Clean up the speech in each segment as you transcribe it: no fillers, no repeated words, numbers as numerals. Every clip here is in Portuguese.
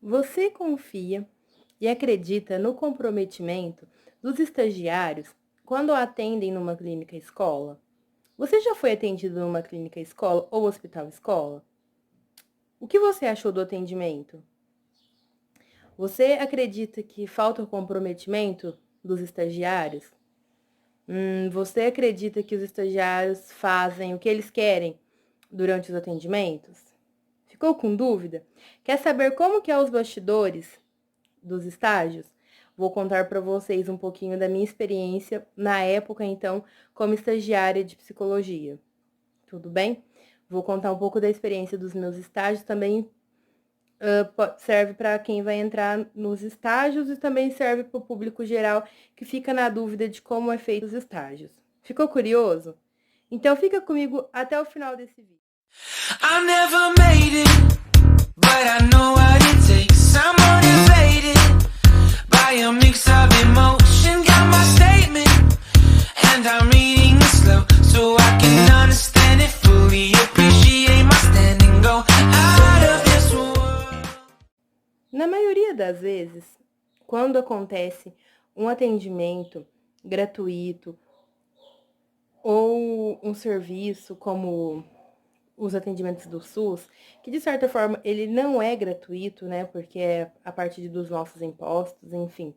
Você confia e acredita no comprometimento dos estagiários quando atendem numa clínica escola? Você já foi atendido numa clínica escola ou hospital escola? O que você achou do atendimento? Você acredita que falta o comprometimento dos estagiários? Você acredita que os estagiários fazem o que eles querem durante os atendimentos? Ficou com dúvida? Quer saber como que é os bastidores dos estágios? Vou contar para vocês um pouquinho da minha experiência na época, então, como estagiária de psicologia. Tudo bem? Vou contar um pouco da experiência dos meus estágios, também serve para quem vai entrar nos estágios e também serve para o público geral que fica na dúvida de como é feito os estágios. Ficou curioso? Então fica comigo até o final desse vídeo. I never made it, but I know what it takes. I'm motivated by a mix of emotion. Got my statement, and I'm reading it slow so I can understand it fully. Appreciate my stand and go out of this world. Na maioria das vezes, quando acontece um atendimento gratuito ou um serviço como os atendimentos do SUS, que de certa forma ele não é gratuito, né, porque é a partir dos nossos impostos, enfim.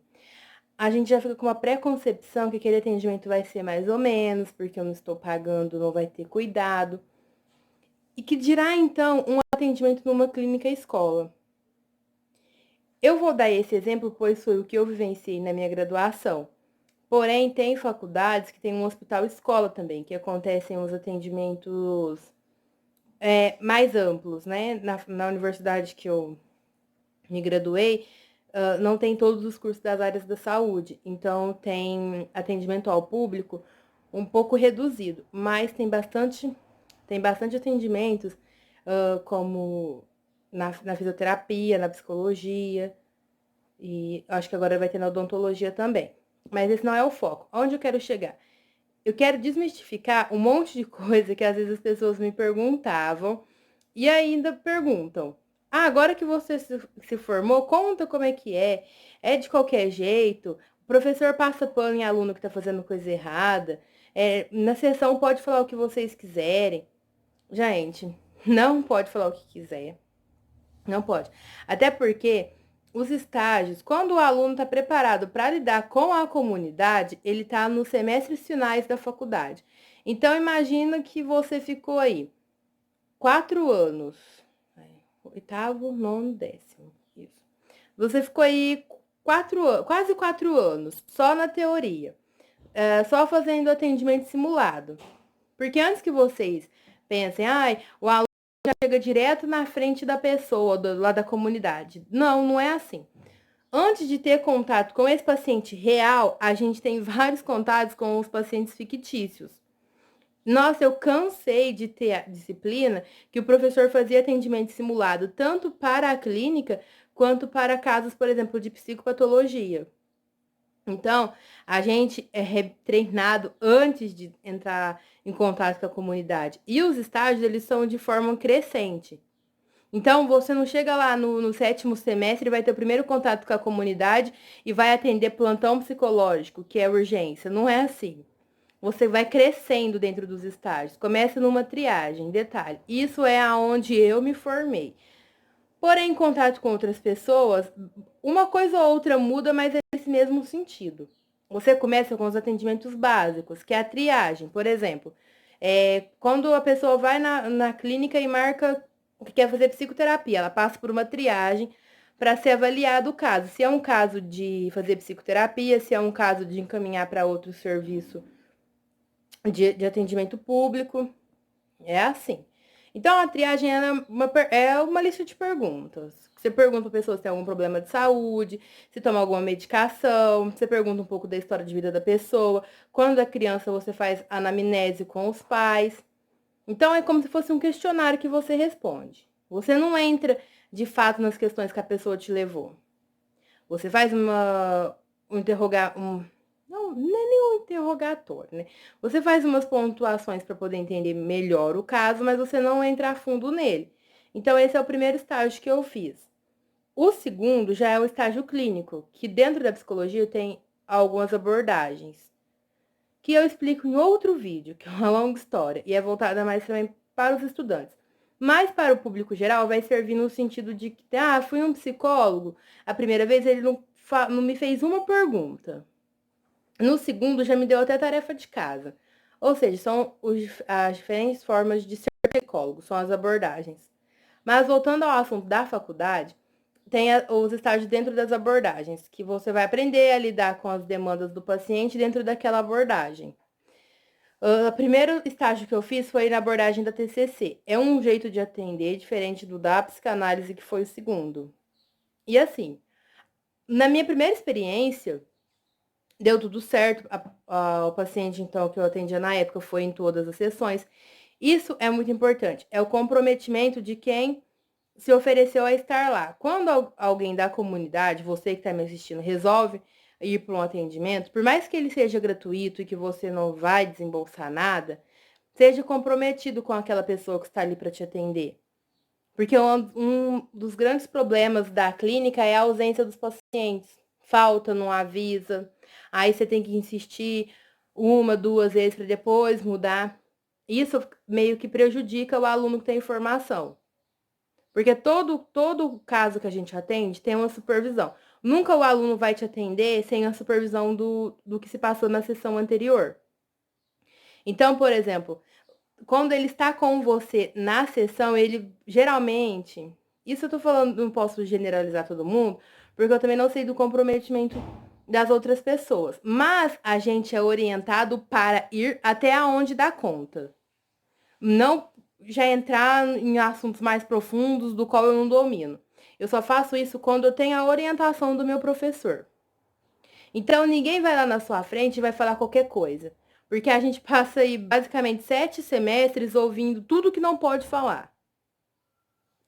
A gente já fica com uma preconcepção que aquele atendimento vai ser mais ou menos, porque eu não estou pagando, não vai ter cuidado. E que dirá então um atendimento numa clínica escola? Eu vou dar esse exemplo, pois foi o que eu vivenciei na minha graduação. Porém, tem faculdades que tem um hospital escola também, que acontecem os atendimentos mais amplos, né? Na universidade que eu me graduei, não tem todos os cursos das áreas da saúde, então tem atendimento ao público um pouco reduzido, mas tem bastante atendimentos, como na fisioterapia, na psicologia, e acho que agora vai ter na odontologia também. Mas esse não é o foco. Onde eu quero chegar? Eu quero desmistificar um monte de coisa que às vezes as pessoas me perguntavam e ainda perguntam. Ah, agora que você se formou, conta como é que é. É de qualquer jeito? O professor passa pano em aluno que está fazendo coisa errada. Na sessão pode falar o que vocês quiserem. Gente, não pode falar o que quiser. Não pode. Até porque os estágios, quando o aluno está preparado para lidar com a comunidade, ele está nos semestres finais da faculdade. Então, imagina que você ficou aí 4 anos. Oitavo, nono, décimo. Isso. Você ficou aí quase 4 anos, só na teoria. Só fazendo atendimento simulado. Porque antes que vocês pensem, o aluno já chega direto na frente da pessoa, lá da comunidade. Não, não é assim. Antes de ter contato com esse paciente real, a gente tem vários contatos com os pacientes fictícios. Nossa, eu cansei de ter a disciplina que o professor fazia atendimento simulado tanto para a clínica quanto para casos, por exemplo, de psicopatologia. Então, a gente é treinado antes de entrar em contato com a comunidade. E os estágios, eles são de forma crescente. Então, você não chega lá no 7º semestre e vai ter o primeiro contato com a comunidade e vai atender plantão psicológico, que é urgência. Não é assim. Você vai crescendo dentro dos estágios. Começa numa triagem, detalhe. Isso é aonde eu me formei. Porém, em contato com outras pessoas, uma coisa ou outra muda, mas é nesse mesmo sentido. Você começa com os atendimentos básicos, que é a triagem. Por exemplo, quando a pessoa vai na clínica e marca que quer fazer psicoterapia, ela passa por uma triagem para ser avaliado o caso. Se é um caso de fazer psicoterapia, se é um caso de encaminhar para outro serviço de atendimento público. É assim. Então, a triagem é uma lista de perguntas. Você pergunta para a pessoa se tem algum problema de saúde, se toma alguma medicação, você pergunta um pouco da história de vida da pessoa. Quando é criança, você faz anamnese com os pais. Então, é como se fosse um questionário que você responde. Você não entra, de fato, nas questões que a pessoa te levou. Você faz não é nem um interrogatório, né? Você faz umas pontuações para poder entender melhor o caso, mas você não entra a fundo nele. Então, esse é o primeiro estágio que eu fiz. O segundo já é o estágio clínico, que dentro da psicologia tem algumas abordagens, que eu explico em outro vídeo, que é uma longa história, e é voltada mais também para os estudantes. Mas para o público geral vai servir no sentido de que, fui um psicólogo, a primeira vez ele não me fez uma pergunta. No segundo já me deu até tarefa de casa. Ou seja, são as diferentes formas de ser psicólogo, são as abordagens. Mas voltando ao assunto da faculdade, tem os estágios dentro das abordagens, que você vai aprender a lidar com as demandas do paciente dentro daquela abordagem. O primeiro estágio que eu fiz foi na abordagem da TCC. É um jeito de atender diferente do da psicanálise, que foi o segundo. E assim, na minha primeira experiência, deu tudo certo. O paciente, então, que eu atendia na época foi em todas as sessões. Isso é muito importante. É o comprometimento de quem se ofereceu a estar lá. Quando alguém da comunidade, você que está me assistindo, resolve ir para um atendimento, por mais que ele seja gratuito e que você não vai desembolsar nada, seja comprometido com aquela pessoa que está ali para te atender. Porque um dos grandes problemas da clínica é a ausência dos pacientes. Falta, não avisa. Aí você tem que insistir uma, duas vezes para depois mudar. Isso meio que prejudica o aluno que tem informação. Porque todo caso que a gente atende tem uma supervisão. Nunca o aluno vai te atender sem a supervisão do que se passou na sessão anterior. Então, por exemplo, quando ele está com você na sessão, ele geralmente. Isso eu tô falando, não posso generalizar todo mundo, porque eu também não sei do comprometimento das outras pessoas. Mas a gente é orientado para ir até aonde dá conta. Não já entrar em assuntos mais profundos do qual eu não domino. Eu só faço isso quando eu tenho a orientação do meu professor. Então, ninguém vai lá na sua frente e vai falar qualquer coisa. Porque a gente passa aí basicamente 7 semestres ouvindo tudo que não pode falar.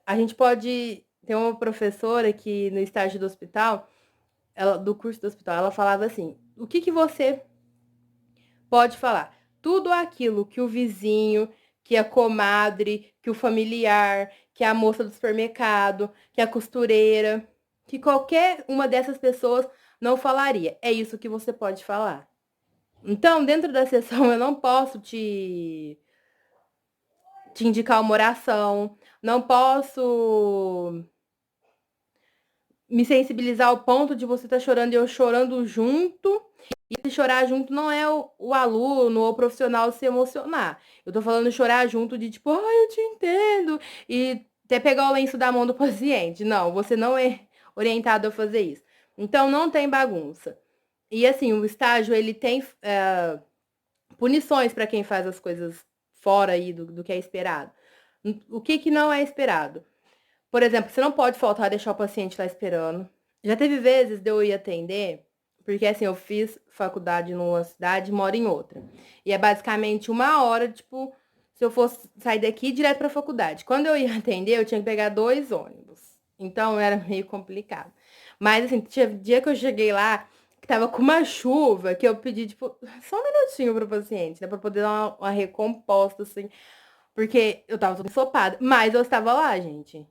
A gente pode. Tem uma professora que no estágio do hospital, do curso do hospital, ela falava assim: o que você pode falar? Tudo aquilo que o vizinho, que a comadre, que o familiar, que a moça do supermercado, que a costureira, que qualquer uma dessas pessoas não falaria. É isso que você pode falar. Então, dentro da sessão, eu não posso te indicar uma oração, não posso me sensibilizar ao ponto de você estar chorando e eu chorando junto. E chorar junto não é o aluno ou o profissional se emocionar. Eu tô falando chorar junto de tipo, eu te entendo. E até pegar o lenço da mão do paciente. Não, você não é orientado a fazer isso. Então, não tem bagunça. E assim, o estágio, ele tem punições para quem faz as coisas fora aí do que é esperado. O que não é esperado? Por exemplo, você não pode faltar deixar o paciente lá esperando. Já teve vezes de eu ir atender, porque assim, eu fiz faculdade numa cidade e moro em outra. E é basicamente 1 hora, tipo, se eu fosse sair daqui direto pra faculdade. Quando eu ia atender, eu tinha que pegar 2 ônibus. Então era meio complicado. Mas assim, tinha dia que eu cheguei lá, que tava com uma chuva, que eu pedi, tipo, só um minutinho pro paciente, né? Pra poder dar uma recomposta, assim. Porque eu tava toda ensopada. Mas eu estava lá, gente.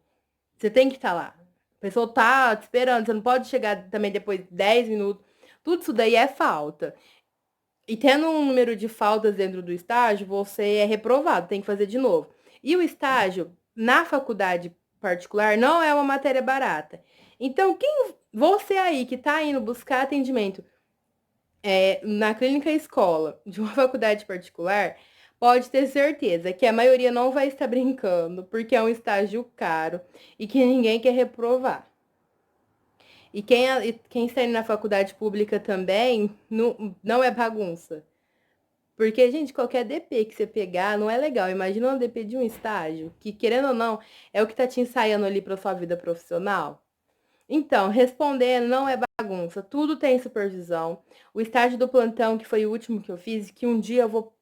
Você tem que estar lá. A pessoa tá te esperando. Você não pode chegar também depois de 10 minutos. Tudo isso daí é falta. E tendo um número de faltas dentro do estágio, você é reprovado, tem que fazer de novo. E o estágio na faculdade particular não é uma matéria barata. Então, você aí que está indo buscar atendimento na clínica escola de uma faculdade particular, pode ter certeza que a maioria não vai estar brincando, porque é um estágio caro e que ninguém quer reprovar. E quem está indo na faculdade pública também não é bagunça. Porque, gente, qualquer DP que você pegar não é legal. Imagina um DP de um estágio, que, querendo ou não, é o que tá te ensaiando ali para sua vida profissional. Então, respondendo, não é bagunça, tudo tem supervisão. O estágio do plantão, que foi o último que eu fiz, que um dia eu vou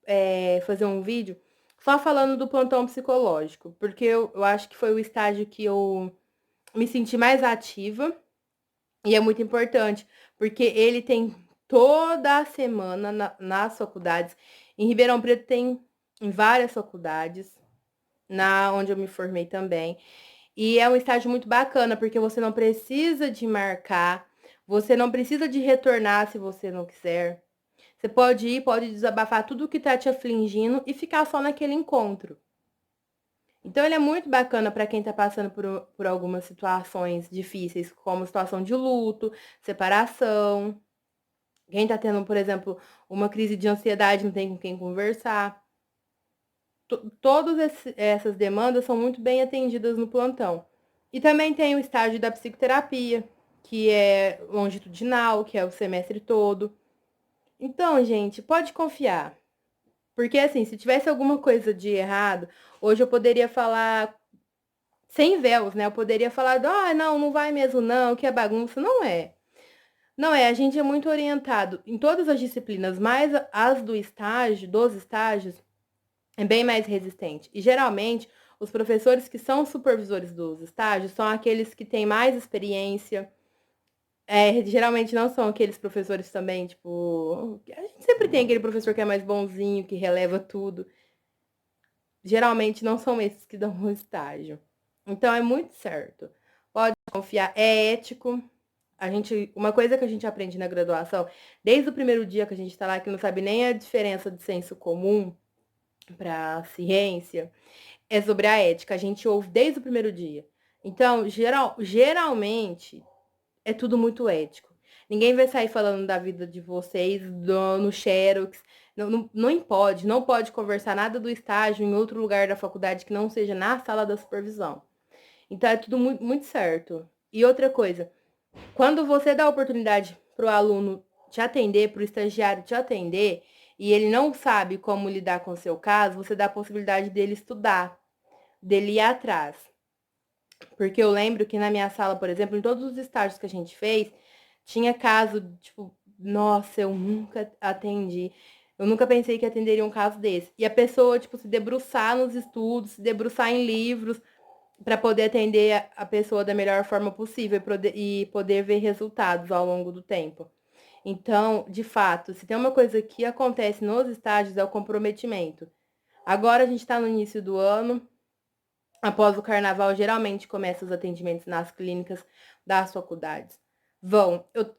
fazer um vídeo só falando do plantão psicológico, porque eu acho que foi o estágio que eu me senti mais ativa e é muito importante, porque ele tem toda a semana nas faculdades. Em Ribeirão Preto tem em várias faculdades, na onde eu me formei também. E é um estágio muito bacana, porque você não precisa de marcar, você não precisa de retornar se você não quiser. Você pode ir, pode desabafar tudo o que tá te afligindo e ficar só naquele encontro. Então, ele é muito bacana para quem tá passando por algumas situações difíceis, como situação de luto, separação. Quem tá tendo, por exemplo, uma crise de ansiedade, não tem com quem conversar. Todas essas demandas são muito bem atendidas no plantão. E também tem o estágio da psicoterapia, que é longitudinal, que é o semestre todo. Então, gente, pode confiar. Porque, assim, se tivesse alguma coisa de errado, hoje eu poderia falar sem véus, né? Eu poderia falar, não, não vai mesmo não, que é bagunça. Não é. Não é, a gente é muito orientado em todas as disciplinas, mas as do estágio, dos estágios, é bem mais resistente. E geralmente, os professores que são supervisores dos estágios são aqueles que têm mais experiência. Geralmente não são aqueles professores também, tipo. A gente sempre tem aquele professor que é mais bonzinho, que releva tudo. Geralmente não são esses que dão o estágio. Então é muito certo. Pode confiar, é ético. Uma coisa que a gente aprende na graduação, desde o primeiro dia que a gente está lá, que não sabe nem a diferença de senso comum para ciência, é sobre a ética. A gente ouve desde o primeiro dia. Então, geralmente, é tudo muito ético. Ninguém vai sair falando da vida de vocês no Xerox. Não pode conversar nada do estágio em outro lugar da faculdade que não seja na sala da supervisão. Então, é tudo muito, muito certo. E outra coisa, quando você dá a oportunidade para o aluno te atender, para o estagiário te atender, e ele não sabe como lidar com o seu caso, você dá a possibilidade dele estudar, dele ir atrás. Porque eu lembro que na minha sala, por exemplo, em todos os estágios que a gente fez, tinha caso, tipo, nossa, eu nunca atendi. Eu nunca pensei que atenderia um caso desse. E a pessoa, tipo, se debruçar nos estudos, se debruçar em livros, para poder atender a pessoa da melhor forma possível e poder ver resultados ao longo do tempo. Então, de fato, se tem uma coisa que acontece nos estágios é o comprometimento. Agora a gente está no início do ano, após o carnaval, geralmente começam os atendimentos nas clínicas das faculdades.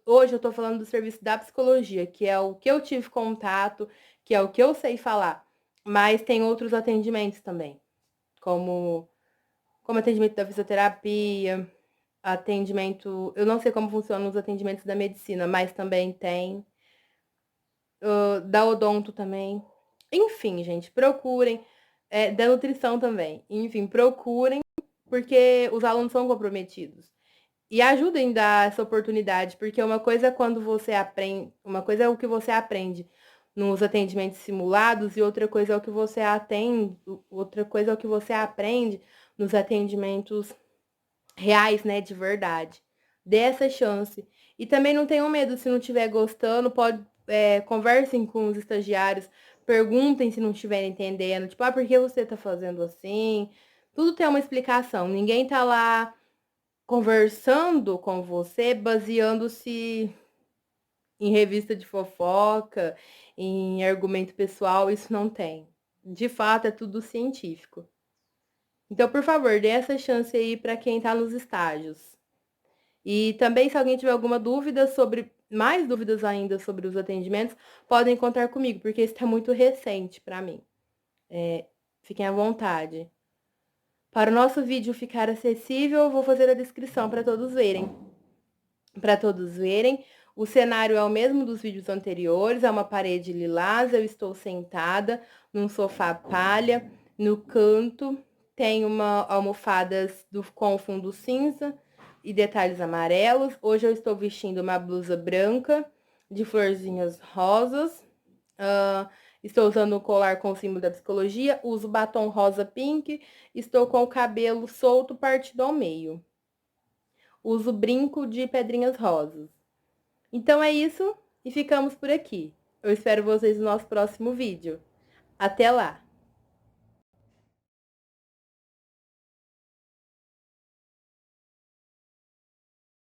Hoje eu estou falando do serviço da psicologia, que é o que eu tive contato, que é o que eu sei falar, mas tem outros atendimentos também, como atendimento da fisioterapia, atendimento. Eu não sei como funcionam os atendimentos da medicina, mas também tem. Da odonto também. Enfim, gente, procurem. Da nutrição também. Enfim, procurem, porque os alunos são comprometidos. E ajudem a dar essa oportunidade, porque uma coisa é quando você aprende, uma coisa é o que você aprende nos atendimentos simulados e outra coisa é o que você atende, outra coisa é o que você aprende nos atendimentos reais, né, de verdade. Dê essa chance. E também não tenham medo, se não estiver gostando, conversem com os estagiários, perguntem se não estiverem entendendo, tipo, por que você tá fazendo assim? Tudo tem uma explicação. Ninguém tá lá conversando com você baseando-se em revista de fofoca, em argumento pessoal, isso não tem. De fato, é tudo científico. Então, por favor, dê essa chance aí para quem está nos estágios. E também, se alguém tiver alguma dúvida mais dúvidas ainda sobre os atendimentos, podem contar comigo, porque isso está muito recente para mim. Fiquem à vontade. Para o nosso vídeo ficar acessível, eu vou fazer a descrição para todos verem. Para todos verem, o cenário é o mesmo dos vídeos anteriores, é uma parede lilás, eu estou sentada num sofá palha, no canto tem uma almofadas com fundo cinza e detalhes amarelos. Hoje eu estou vestindo uma blusa branca de florzinhas rosas. Estou usando um colar com o símbolo da psicologia, uso batom rosa pink, estou com o cabelo solto partido ao meio. Uso brinco de pedrinhas rosas. Então é isso e ficamos por aqui. Eu espero vocês no nosso próximo vídeo. Até lá!